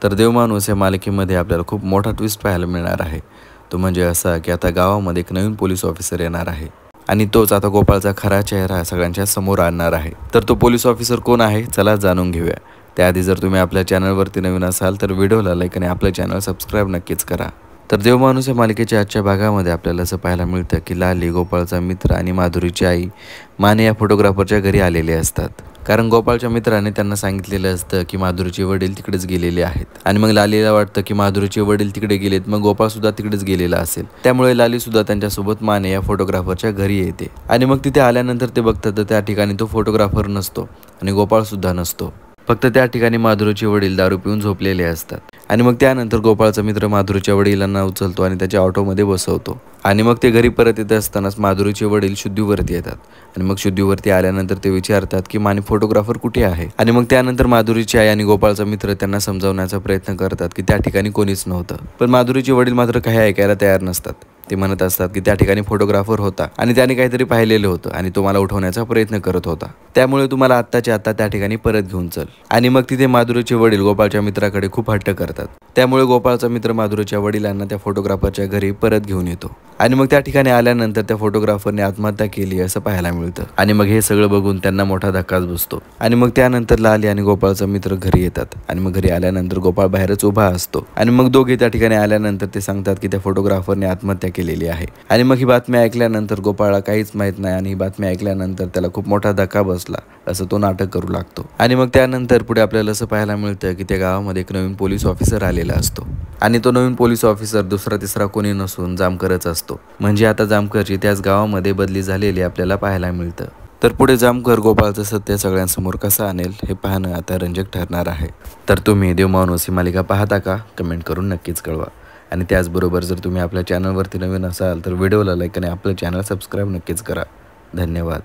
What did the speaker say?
तर देवमाणूस या मालिकेमध्ये आपल्याला खूप मोठा ट्विस्ट पाहायला मिळणार आहे। तो म्हणजे असा की आता गावामध्ये एक नवीन पोलीस ऑफिसर येणार आहे आणि तोच आता गोपाळचा खरा चेहरा सगळ्यांच्या समोर आणणार आहे। तर तो पोलीस ऑफिसर कोण आहे चला जाणून घेऊया। त्याआधी जर तुम्ही आपल्या चॅनलवरती नवीन असाल तर व्हिडिओला लाईक आणि आपल्या चॅनल सबस्क्राईब नक्कीच करा। तर देवमाणूस या मालिकेच्या आजच्या भागामध्ये आपल्याला असं पाहायला मिळतं की लाली गोपाळचा मित्र आणि माधुरीची आई माने या फोटोग्राफरच्या घरी आलेले असतात। कारण गोपाळच्या मित्राने त्यांना सांगितलेलं असतं की माधुरीचे वडील तिकडेच गेलेले आहेत आणि मग लालीला वाटतं की माधुरीचे वडील तिकडे गेलेत, मग गोपाळ सुद्धा तिकडेच गेलेला असेल। त्यामुळे लाली सुद्धा त्यांच्यासोबत माने या फोटोग्राफरच्या घरी येते आणि मग तिथे आल्यानंतर ते बघतात तर त्या ठिकाणी तो फोटोग्राफर नसतो आणि गोपाळ सुद्धा नसतो। फक्त त्या ठिकाणी माधुरीचे वडील दारू पिऊन झोपलेले असतात आणि मग त्यानंतर गोपाळचा मित्र माधुरीच्या वडिलांना उचलतो आणि त्याच्या ऑटोमध्ये बसवतो आणि मग ते घरी परत येत असतानाच माधुरीचे वडील शुद्धीवरती येतात आणि मग शुद्धीवरती आल्यानंतर ते विचारतात की माने फोटोग्राफर कुठे आहे आणि मग त्यानंतर माधुरीची आई आणि गोपाळचा मित्र त्यांना समजावण्याचा प्रयत्न करतात की त्या ठिकाणी कोणीच नव्हतं। पण माधुरीचे वडील मात्र काही ऐकायला तयार नसतात। ते म्हणत असतात की त्या ठिकाणी फोटोग्राफर होता आणि त्याने काहीतरी पाहिलेलं होतं आणि तो मला उठवण्याचा प्रयत्न करत होता, त्यामुळे तुम्हाला आत्ताच्या आत्ता त्या ठिकाणी परत घेऊन चल। आणि मग तिथे माधुरीचे वडील गोपाळच्या मित्राकडे खूप हट्ट करतात, त्यामुळे गोपाळचा मित्र माधुरीच्या वडिलांना त्या फोटोग्राफरच्या घरी परत घेऊन येतो आणि मग त्या ठिकाणी आल्यानंतर त्या फोटोग्राफरने आत्महत्या केली असं पाहायला मिळतं आणि मग हे सगळं बघून त्यांना मोठा धक्काच बसतो आणि मग त्यानंतर लाली आणि गोपाळचा मित्र घरी येतात आणि मग घरी आल्यानंतर गोपाळ बाहेरच उभा असतो आणि मग दोघे त्या ठिकाणी आल्यानंतर ते सांगतात की त्या फोटोग्राफरने आत्महत्या केलेली आहे आणि मग ही बातमी ऐकल्यानंतर गोपाळला काहीच माहित नाही आणि ही बातमी ऐकल्यानंतर त्याला खूप मोठा धक्का बसला असं तो नाटक करू लागतो आणि मग त्यानंतर पुढे आपल्याला असं पाहायला मिळतं की त्या गावामध्ये एक नवीन पोलीस ऑफिसर आलेला असतो आणि तो नवीन पोलीस ऑफिसर दुसरा तिसरा कोणी नसून जामकरच असतो। म्हणजे आता जामकरची त्याच गावामध्ये बदली झालेली आपल्याला पाहायला मिळतं। तर पुढे जामकर गोपाळचं सत्य सगळ्यांसमोर कसं आणेल हे पाहणं आता रंजक ठरणार आहे। तर तुम्ही देवमाणूस ही मालिका पाहता का कमेंट करून नक्कीच कळवा आणि त्याचबरोबर जर तुम्ही आपल्या चॅनलवरती नवीन असाल तर व्हिडिओला लाईक आणि आपलं चॅनल सबस्क्राईब नक्कीच करा। धन्यवाद।